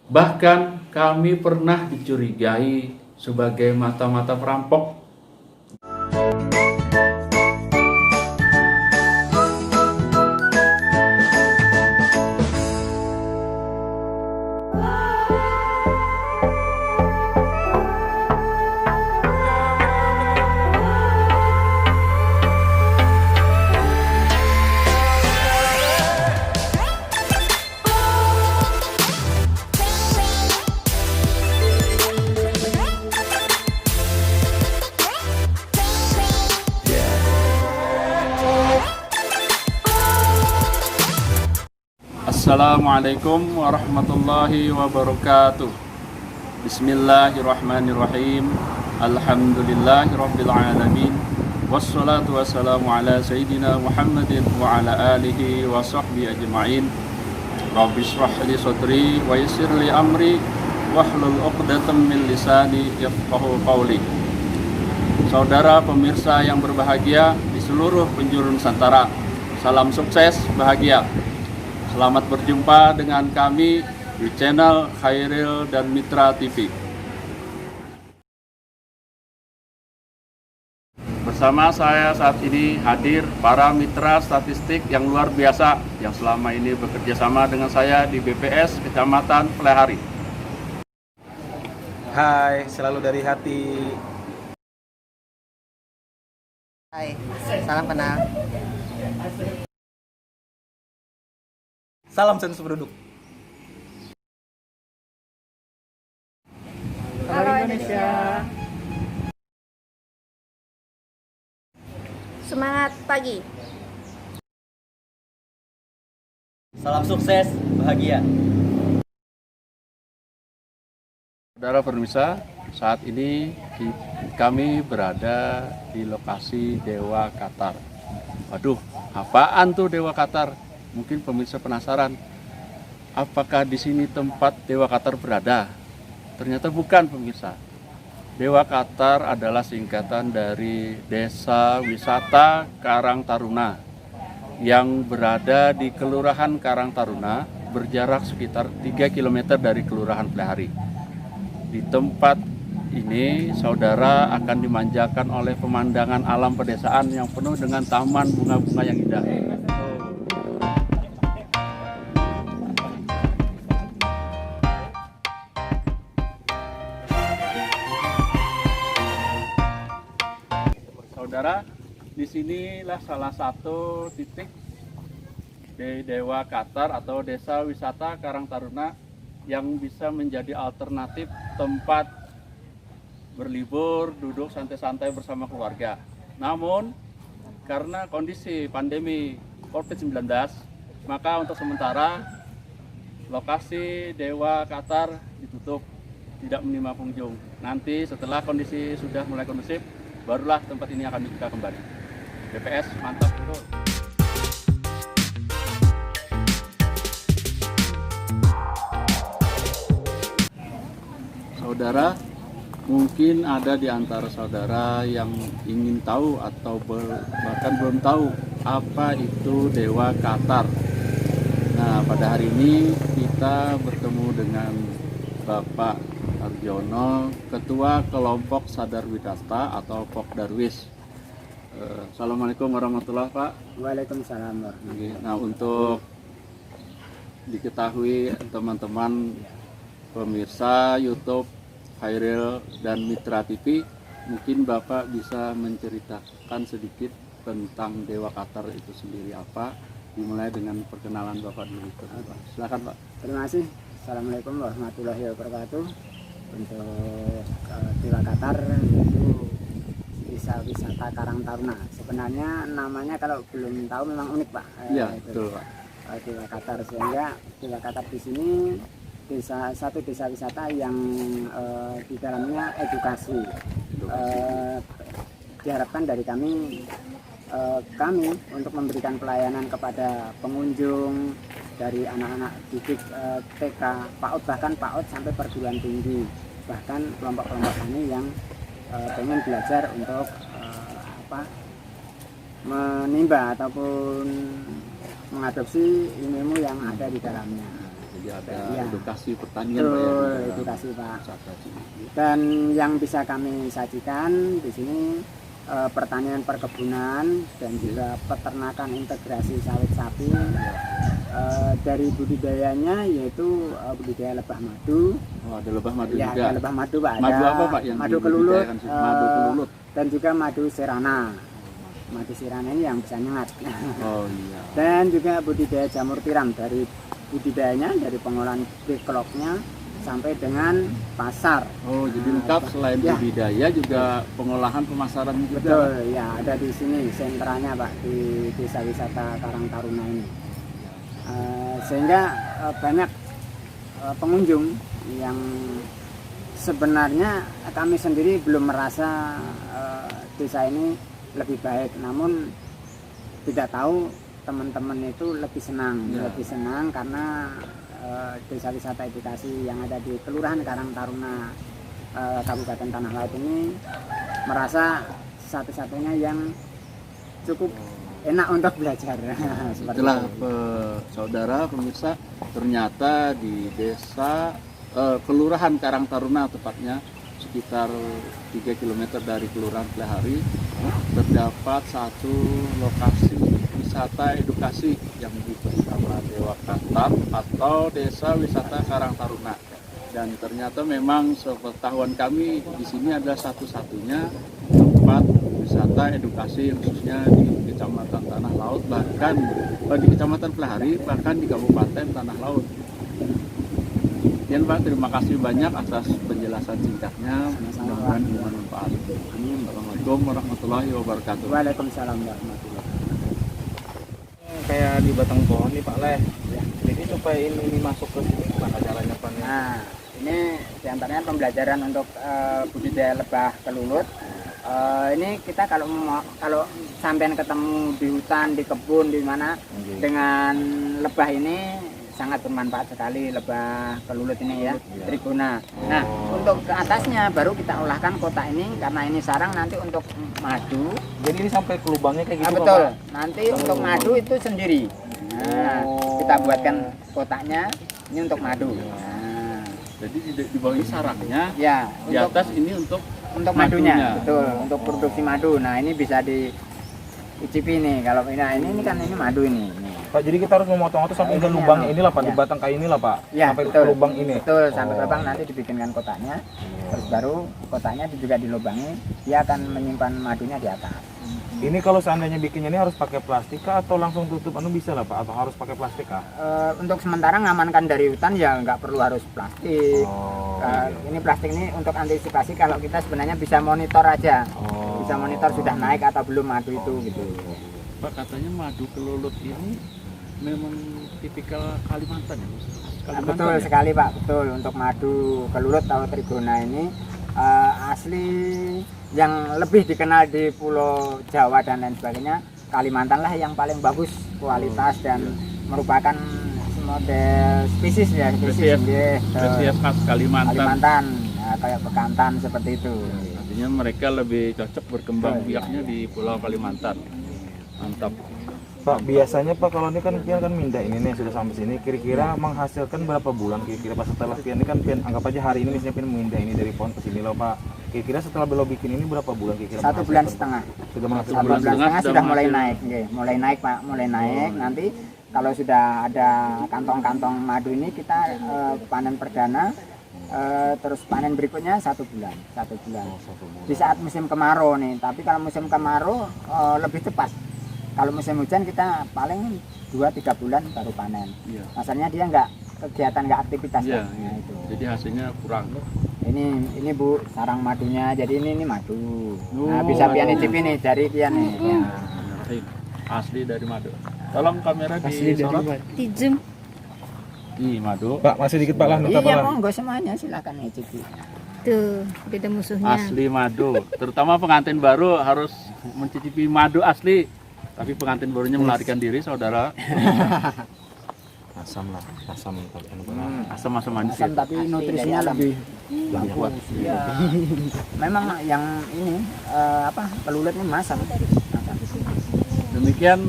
Bahkan kami pernah dicurigai sebagai mata-mata perampok. Assalamualaikum warahmatullahi wabarakatuh. Bismillahirrahmanirrahim. Alhamdulillahirabbil alamin. Wassalatu wassalamu ala sayyidina Muhammadin wa ala alihi wa sahbihi ajma'in. Rabbi shrah li sadri wa yassir li amri wahlul 'uqdatam min lisani yafqahu qawli. Saudara pemirsa yang berbahagia di seluruh penjuru Nusantara, salam sukses bahagia. Selamat berjumpa dengan kami di channel Khairil dan Mitra TV. Bersama saya saat ini hadir para mitra statistik yang luar biasa yang selama ini bekerja sama dengan saya di BPS Kecamatan Plehari. Hai, selalu dari hati. Hai, salam kenal. Salam sensus penduduk. Halo Indonesia. Semangat pagi. Salam sukses, bahagia. Saudara pemirsa, saat ini kami berada di lokasi Dewa Qatar. Waduh, apaan tuh Dewa Qatar? Mungkin pemirsa penasaran, apakah di sini tempat Dewa Qatar berada? Ternyata bukan pemirsa. Dewa Qatar adalah singkatan dari Desa Wisata Karang Taruna yang berada di Kelurahan Karang Taruna, berjarak sekitar 3 km dari Kelurahan Plehari. Di tempat ini saudara akan dimanjakan oleh pemandangan alam pedesaan yang penuh dengan taman bunga-bunga yang indah. Saudara, disinilah salah satu titik di Dewa Qatar atau Desa Wisata Karang Taruna yang bisa menjadi alternatif tempat berlibur, duduk santai-santai bersama keluarga. Namun, karena kondisi pandemi COVID-19, maka untuk sementara lokasi Dewa Qatar ditutup, tidak menerima pengunjung. Nanti setelah kondisi sudah mulai kondusif, barulah tempat ini akan dibuka kembali. BPS mantap bro. Saudara, mungkin ada di antara saudara yang ingin tahu atau bahkan belum tahu apa itu Dewa Qatar. Nah, pada hari ini kita bertemu dengan Bapak Arjono, Ketua Kelompok Sadar Widasta atau Pok Darwis. Assalamualaikum warahmatullahi Pak. Waalaikumsalam. Nah, untuk diketahui teman-teman pemirsa YouTube Khairil dan Mitra TV, mungkin Bapak bisa menceritakan sedikit tentang Dewa Qatar itu sendiri apa, dimulai dengan perkenalan Bapak dulu. Silakan Pak. Terima kasih. Assalamualaikum warahmatullahi wabarakatuh. Untuk Dewa Qatar itu Desa Wisata Karang Taruna. Sebenarnya namanya kalau belum tahu memang unik Pak. Iya, betul Pak. Dewa Qatar, sehingga Dewa Qatar di sini satu desa wisata yang di dalamnya edukasi. Diharapkan dari kami untuk memberikan pelayanan kepada pengunjung dari anak-anak didik TK, PAUD, bahkan PAUD sampai perguruan tinggi, bahkan kelompok-kelompok kami yang pengen belajar untuk menimba ataupun mengadopsi ilmu yang ada di dalamnya. jadi ada Iya. edukasi pertanian Pak, ya, Betul, di dalam edukasi Pak. wisata Cimindi. Dan yang bisa kami sajikan di sini pertanian perkebunan dan juga peternakan integrasi sawit sapi. Dari budidayanya yaitu budidaya lebah madu. Oh, ada lebah madu Ya, juga. ada lebah madu Pak. Madu Ada apa Pak yang madu kelulut, dibudidayakan sih? Madu kelulut. dan juga madu serana. Madu serana ini yang bisa nyengat. Oh iya. Dan juga budidaya jamur tiram dari budidayanya, dari pengolahan developnya sampai dengan pasar. Oh, jadi lengkap selain Ya. budidaya juga pengolahan pemasaran juga. Betul, ya ada di sini sentranya Pak di Desa Wisata Karang Taruna ini. Sehingga banyak pengunjung yang sebenarnya kami sendiri belum merasa desa ini lebih baik, namun tidak tahu teman-teman itu lebih senang, Ya. lebih senang karena desa wisata edukasi yang ada di Kelurahan Karang Taruna Kabupaten Tanah Laut ini merasa satu-satunya yang cukup enak untuk belajar. Seperti Itulah itu. saudara pemirsa, ternyata di desa Kelurahan Karang Taruna tepatnya sekitar 3 km dari Kelurahan Plehari terdapat satu lokasi wisata edukasi yang bernama Dewa Katar atau Desa Wisata Karang Taruna. Dan ternyata memang sepengetahuan kami di sini adalah satu-satunya tempat wisata edukasi khususnya di Kecamatan Tanah Laut, bahkan di Kecamatan Plehari, bahkan di Kabupaten Tanah Laut. Dan Pak, terima kasih banyak atas penjelasan singkatnya. Mudah-mudahan bermanfaat. Amin. Assalamualaikum warahmatullahi wabarakatuh. Waalaikumsalam warahmatullahi wabarakatuh. Kayak di batang pohon nih Pak Leh. Jadi supaya ini masuk ke sini gimana caranya Pak? Nah, ini diantaranya pembelajaran untuk budidaya lebah kelulut. Ini kita kalau sampean ketemu di hutan, di kebun, di mana dengan lebah ini sangat bermanfaat sekali, lebah kelulut ini ya, trigona. Nah, untuk ke atasnya baru kita olahkan kotak ini karena ini sarang nanti untuk madu. Jadi ini sampai ke lubangnya kayak gitu Betul. Pak? Nanti untuk madu itu sendiri. Nah, kita buatkan kotaknya ini untuk madu. Nah, Jadi di bawah ini sarangnya, ya, di atas ini untuk madunya, madunya. betul, untuk produksi madu. Nah, ini bisa diicipi nih. Kalau ini kan ini madu ini. Nih. Pak, jadi kita harus memotong itu sampai ke Ini lubangnya anu, inilah Pak, di ya. batang kayu inilah Pak. Ya, sampai betul. ke lubang ini. Betul, sampai Oh. lubang nanti dibikinkan kotaknya. Terus baru kotaknya juga dilubangi, dia akan menyimpan madunya di atas. Ini kalau seandainya bikinnya ini harus pakai plastik kah atau langsung tutup bisa lah Pak, atau harus pakai plastik kah? Untuk sementara ngamankan dari hutan ya nggak perlu harus plastik. Oh, Ini plastik ini untuk antisipasi kalau kita sebenarnya bisa monitor aja. Oh. Bisa monitor sudah naik atau belum madu itu gitu. Pak, katanya madu kelulut ini memang tipikal Kalimantan ya? Kalimantan Betul ya? sekali Pak, betul. Untuk madu kelulut atau trigona ini asli yang lebih dikenal di Pulau Jawa dan lain sebagainya, Kalimantan lah yang paling bagus kualitas dan merupakan model spesies ya, Spesies nggih. spesies khas Kalimantan. Kalimantan, ya, kayak bekantan seperti itu. Artinya mereka lebih cocok berkembang Betul, biaknya di Pulau Kalimantan. Mantap. Pak, biasanya Pak kalau ini kan pian kan minda ini nih sudah sampai sini kira-kira menghasilkan berapa bulan kira-kira Pak setelah pian ini kan pian anggap aja hari ini misalnya pian minda ini dari pohon ke sini loh Pak. Kira-kira setelah beliau bikin ini berapa bulan kira-kira? 1 bulan setengah. Sudah menghasilkan. 1 bulan setengah sudah sudah mulai menghasilkan. naik, nggih. Mulai naik Pak, mulai naik. Nanti kalau sudah ada kantong-kantong madu ini kita panen perdana. Terus panen berikutnya 1 bulan, 1 bulan. Di saat musim kemarau nih, tapi kalau musim kemarau lebih cepat. Kalau musim hujan kita paling 2-3 bulan baru panen. Iya. Masalahnya dia nggak kegiatan, nggak aktivitas. Iya, Pak. iya. Nah, itu. Jadi hasilnya kurang. Ini Bu sarang madunya. Jadi ini madu. Nah, Oh, bisa pian madu. icipi nih dari pian nih. Ya. Asli dari madu. Tolong kamera disorot. Di zoom. Ih, madu. Pak, masih dikit Pak lah, minta Iya, Pak lah. monggo semuanya silakan icipi. Tuh, beda musuhnya. Asli madu. Terutama pengantin baru harus mencicipi madu asli. Tapi pengantin barunya melarikan diri, saudara. Asam lah, asam Asam-asam manis Asam ya. tapi nutrisinya lebih Kuat. Iya. Memang yang ini kelulut ini masam. Demikian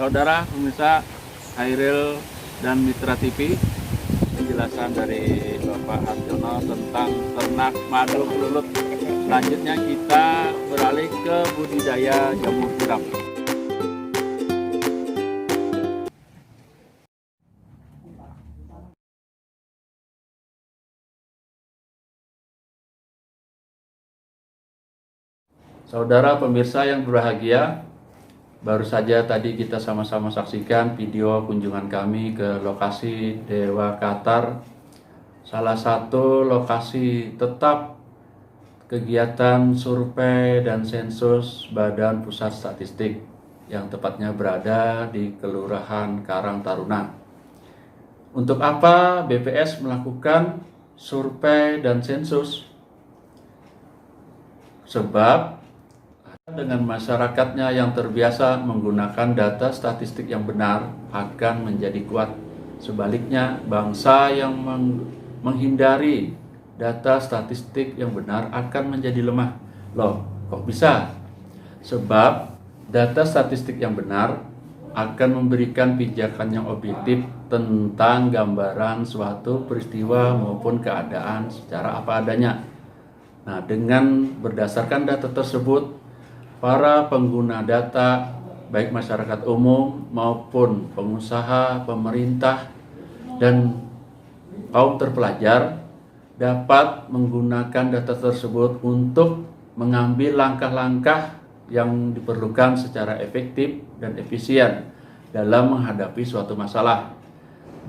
saudara pemirsa Hairil dan Mitra TV, penjelasan dari Bapak Harjono tentang ternak madu kelulut. Selanjutnya kita beralih ke budidaya jamur tiram. Saudara pemirsa yang berbahagia, baru saja tadi kita sama-sama saksikan video kunjungan kami ke lokasi Dewa Qatar, salah satu lokasi tetap kegiatan survei dan sensus Badan Pusat Statistik yang tepatnya berada di Kelurahan Karang Taruna. Untuk apa BPS melakukan survei dan sensus? Sebab dengan masyarakatnya yang terbiasa menggunakan data statistik yang benar akan menjadi kuat. Sebaliknya, bangsa yang menghindari data statistik yang benar akan menjadi lemah. Loh, kok bisa? Sebab data statistik yang benar akan memberikan pijakan yang objektif tentang gambaran suatu peristiwa maupun keadaan secara apa adanya. Nah, dengan berdasarkan data tersebut, para pengguna data, baik masyarakat umum maupun pengusaha, pemerintah, dan kaum terpelajar dapat menggunakan data tersebut untuk mengambil langkah-langkah yang diperlukan secara efektif dan efisien dalam menghadapi suatu masalah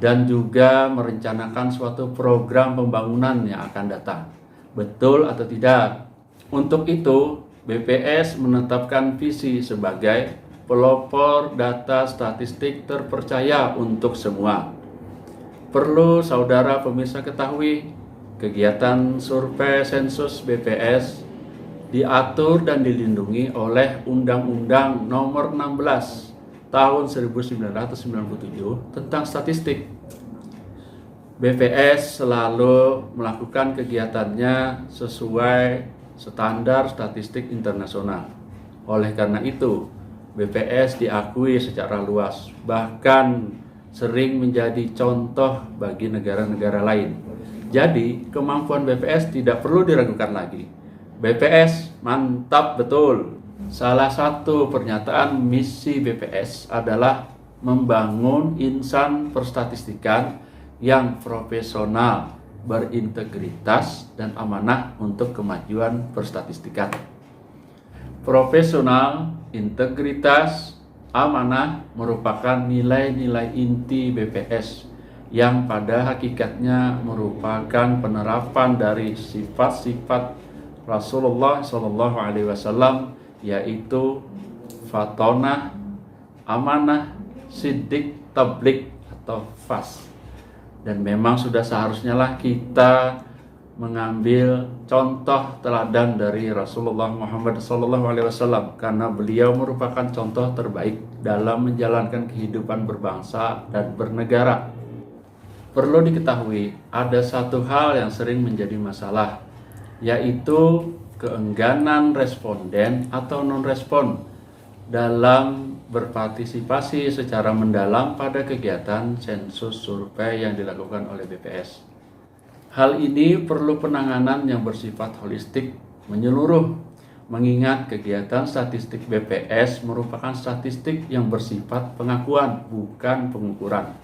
dan juga merencanakan suatu program pembangunan yang akan datang. Betul atau tidak? Untuk itu, BPS menetapkan visi sebagai pelopor data statistik terpercaya untuk semua. Perlu saudara pemirsa ketahui, kegiatan survei sensus BPS diatur dan dilindungi oleh Undang-Undang Nomor 16 Tahun 1997 tentang statistik. BPS selalu melakukan kegiatannya sesuai standar statistik internasional. Oleh karena itu, BPS diakui secara luas, bahkan sering menjadi contoh bagi negara-negara lain. Jadi, kemampuan BPS tidak perlu diragukan lagi. BPS mantap betul. Salah satu pernyataan misi BPS adalah membangun insan perstatistikan yang profesional, berintegritas, dan amanah untuk kemajuan perstatistikan. Profesional, integritas, amanah merupakan nilai-nilai inti BPS yang pada hakikatnya merupakan penerapan dari sifat-sifat Rasulullah SAW, yaitu fatonah, amanah, siddiq, tablik atau fas. Dan memang sudah seharusnya lah kita mengambil contoh teladan dari Rasulullah Muhammad SAW karena beliau merupakan contoh terbaik dalam menjalankan kehidupan berbangsa dan bernegara. Perlu diketahui, ada satu hal yang sering menjadi masalah, yaitu keengganan responden atau non-respon dalam berpartisipasi secara mendalam pada kegiatan sensus survei yang dilakukan oleh BPS. Hal ini perlu penanganan yang bersifat holistik, menyeluruh, mengingat kegiatan statistik BPS merupakan statistik yang bersifat pengakuan, bukan pengukuran.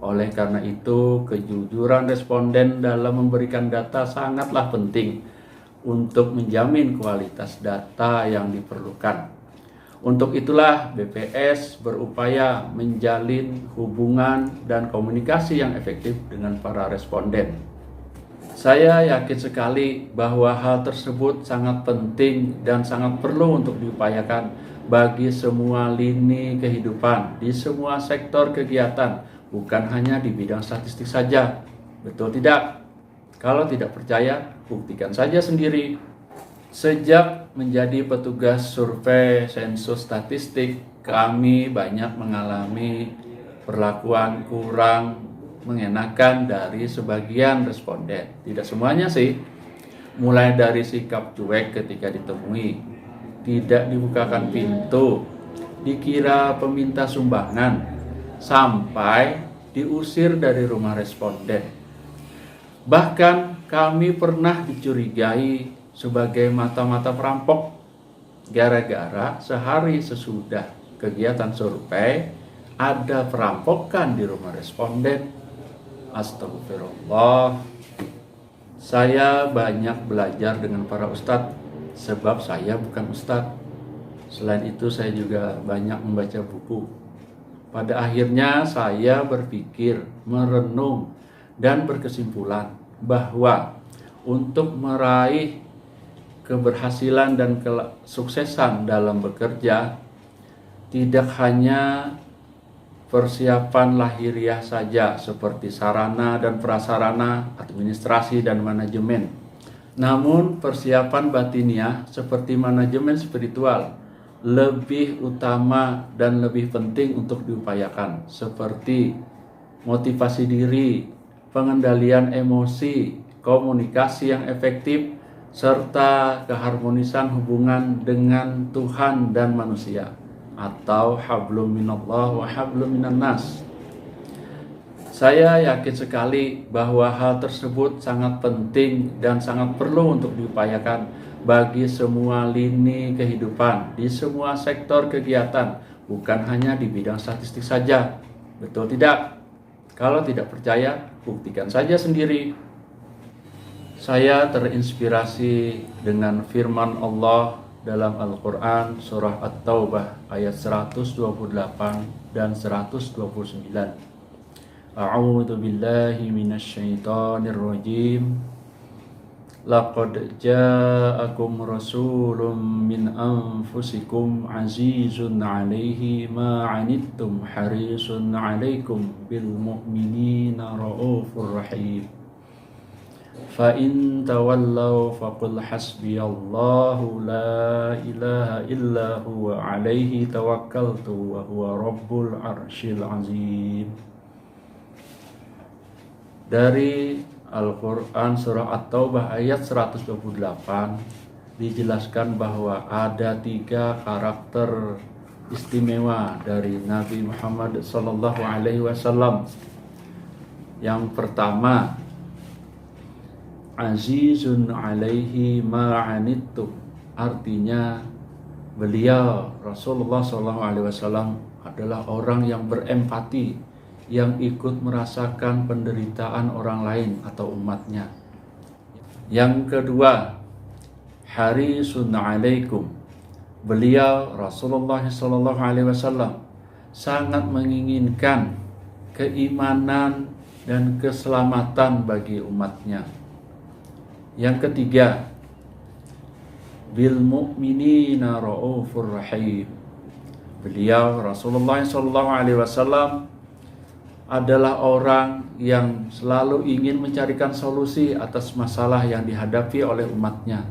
Oleh karena itu, kejujuran responden dalam memberikan data sangatlah penting untuk menjamin kualitas data yang diperlukan. Untuk itulah BPS berupaya menjalin hubungan dan komunikasi yang efektif dengan para responden. Saya yakin sekali bahwa hal tersebut sangat penting dan sangat perlu untuk diupayakan bagi semua lini kehidupan, di semua sektor kegiatan, bukan hanya di bidang statistik saja. Betul tidak? Kalau tidak percaya, buktikan saja sendiri. Sejak menjadi petugas survei sensus statistik, kami banyak mengalami perlakuan kurang mengenakan dari sebagian responden. Tidak semuanya sih, mulai dari sikap cuek ketika ditemui, tidak dibukakan pintu, dikira peminta sumbangan, sampai diusir dari rumah responden. Bahkan kami pernah dicurigai sebagai mata-mata perampok gara-gara sehari sesudah kegiatan survei ada perampokan di rumah responden. Astagfirullah. Saya banyak belajar dengan para ustadz sebab saya bukan ustadz. Selain itu saya juga banyak membaca buku. Pada akhirnya saya berpikir, merenung, dan berkesimpulan bahwa untuk meraih keberhasilan dan kesuksesan dalam bekerja tidak hanya persiapan lahiriah saja seperti sarana dan prasarana, administrasi dan manajemen. Namun persiapan batiniah seperti manajemen spiritual lebih utama dan lebih penting untuk diupayakan, seperti motivasi diri, pengendalian emosi, komunikasi yang efektif, serta keharmonisan hubungan dengan Tuhan dan manusia, atau hablum minallah wa hablum minan nas. Saya yakin sekali bahwa hal tersebut sangat penting dan sangat perlu untuk diupayakan bagi semua lini kehidupan, di semua sektor kegiatan, bukan hanya di bidang statistik saja. Betul tidak? Kalau tidak percaya, buktikan saja sendiri. Saya terinspirasi dengan firman Allah dalam Al-Quran surah At-Taubah ayat 128 dan 129. A'udzu billahi minasyaitonir rajim. Laqad ja'akum rasulun min anfusikum azizun 'alaihi ma 'anittum harisun 'alaikum bil mu'minina raufur rahim. Fa in tawallaw faqul hasbiyallahu la ilaha illa huwa 'alaihi tawakkaltu wa huwa rabbul arsyil azim. Dari Al-Quran surah At-Taubah ayat 128 dijelaskan bahwa ada 3 karakter istimewa dari Nabi Muhammad SAW. Yang pertama, azizun alaihi ma'anittum, artinya beliau Rasulullah SAW adalah orang yang berempati, yang ikut merasakan penderitaan orang lain atau umatnya. Yang kedua, harisun alaikum, beliau Rasulullah SAW sangat menginginkan keimanan dan keselamatan bagi umatnya. Yang ketiga, bil mu'minina raufur rahim, beliau Rasulullah SAW adalah orang yang selalu ingin mencarikan solusi atas masalah yang dihadapi oleh umatnya.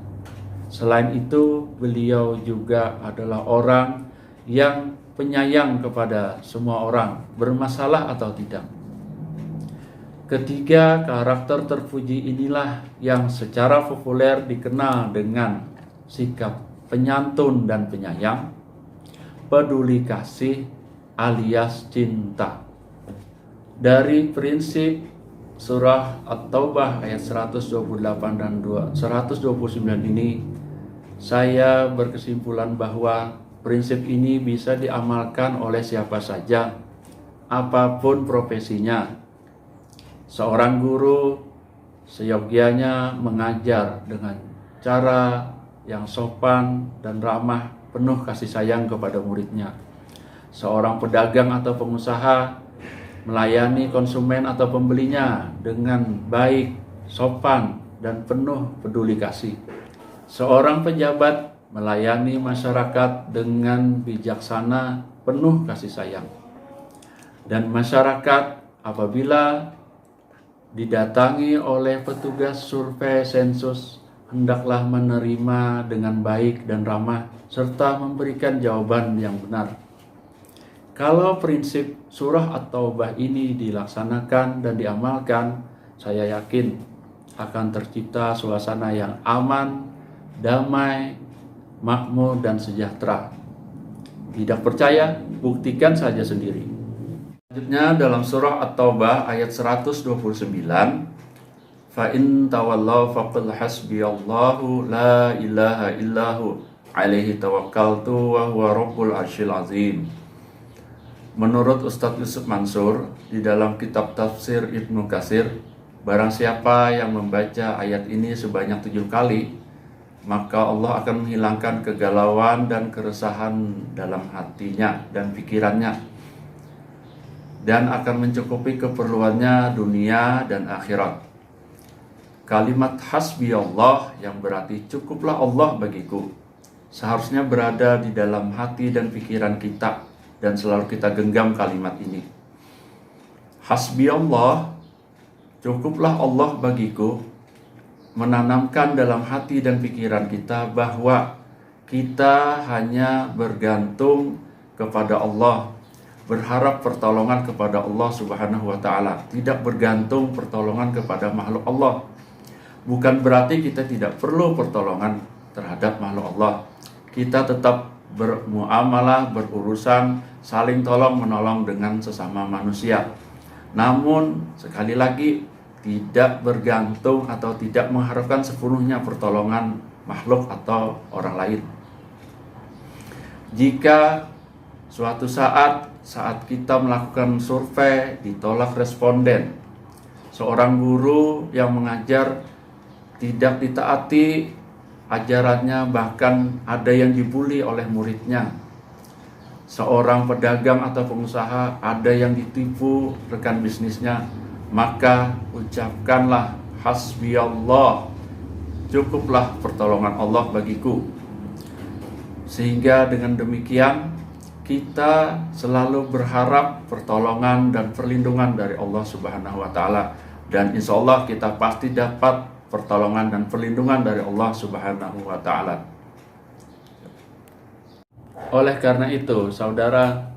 Selain itu, beliau juga adalah orang yang penyayang kepada semua orang, bermasalah atau tidak. Ketiga karakter terpuji inilah yang secara populer dikenal dengan sikap penyantun dan penyayang, peduli kasih alias cinta. Dari prinsip surah At-Taubah ayat 128 dan 129 ini, saya berkesimpulan bahwa prinsip ini bisa diamalkan oleh siapa saja, apapun profesinya. Seorang guru seyogyanya mengajar dengan cara yang sopan dan ramah, penuh kasih sayang kepada muridnya. Seorang pedagang atau pengusaha melayani konsumen atau pembelinya dengan baik, sopan, dan penuh peduli kasih. Seorang pejabat melayani masyarakat dengan bijaksana, penuh kasih sayang. Dan masyarakat apabila didatangi oleh petugas survei sensus, hendaklah menerima dengan baik dan ramah, serta memberikan jawaban yang benar. Kalau prinsip surah At-Taubah ini dilaksanakan dan diamalkan, saya yakin akan tercipta suasana yang aman, damai, makmur, dan sejahtera. Tidak percaya? Buktikan saja sendiri. Selanjutnya dalam surah At-Taubah ayat 129, fa in tawallaw faqul hasbiyallahu la ilaha illahu alaihi tawakkaltu wa huwa rabbul arsyil azim. Menurut Ustadz Yusuf Mansur di dalam kitab tafsir Ibnu Katsir, barang siapa yang membaca ayat ini sebanyak 7 kali, maka Allah akan menghilangkan kegalauan dan keresahan dalam hatinya dan pikirannya, dan akan mencukupi keperluannya dunia dan akhirat. Kalimat hasbi Allah yang berarti cukuplah Allah bagiku seharusnya berada di dalam hati dan pikiran kita, dan selalu kita genggam kalimat ini. Hasbi Allah, cukuplah Allah bagiku, menanamkan dalam hati dan pikiran kita bahwa kita hanya bergantung kepada Allah, berharap pertolongan kepada Allah Subhanahu wa Ta'ala, tidak bergantung pertolongan kepada makhluk Allah. Bukan berarti kita tidak perlu pertolongan terhadap makhluk Allah. Kita tetap bermuamalah, berurusan, saling tolong menolong dengan sesama manusia. Namun sekali lagi, tidak bergantung atau tidak mengharapkan sepenuhnya pertolongan makhluk atau orang lain. Jika suatu saat kita melakukan survei ditolak responden, seorang guru yang mengajar tidak ditaati ajarannya, bahkan ada yang dibully oleh muridnya, seorang pedagang atau pengusaha ada yang ditipu rekan bisnisnya, maka ucapkanlah hasbi Allah, cukuplah pertolongan Allah bagiku. Sehingga dengan demikian kita selalu berharap pertolongan dan perlindungan dari Allah Subhanahu wa Ta'ala, dan insya Allah kita pasti dapat pertolongan dan perlindungan dari Allah Subhanahu wa Ta'ala. Oleh karena itu, saudara,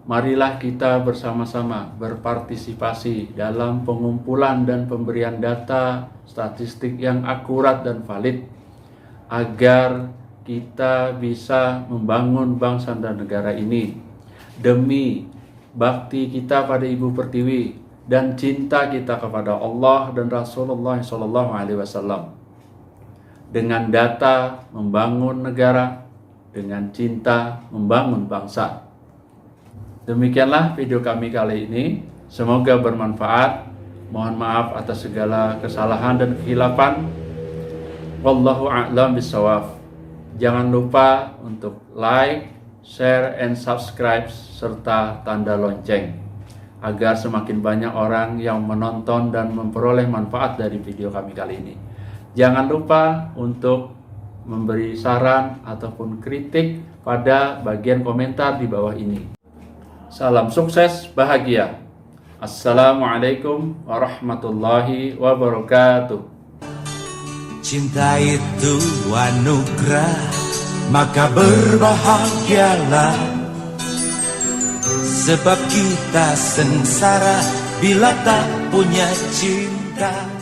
marilah kita bersama-sama berpartisipasi dalam pengumpulan dan pemberian data statistik yang akurat dan valid, agar kita bisa membangun bangsa dan negara ini demi bakti kita pada Ibu Pertiwi dan cinta kita kepada Allah dan Rasulullah SAW. Dengan data membangun negara, dengan cinta membangun bangsa. Demikianlah video kami kali ini. Semoga bermanfaat. Mohon maaf atas segala kesalahan dan kekhilafan. Wallahu a'lam bishawab. Jangan lupa untuk like, share, and subscribe serta tanda lonceng agar semakin banyak orang yang menonton dan memperoleh manfaat dari video kami kali ini. Jangan lupa untuk memberi saran ataupun kritik pada bagian komentar di bawah ini. Salam sukses, bahagia. Assalamualaikum warahmatullahi wabarakatuh. Cinta itu anugerah, maka berbahagialah, sebab kita sengsara bila tak punya cinta.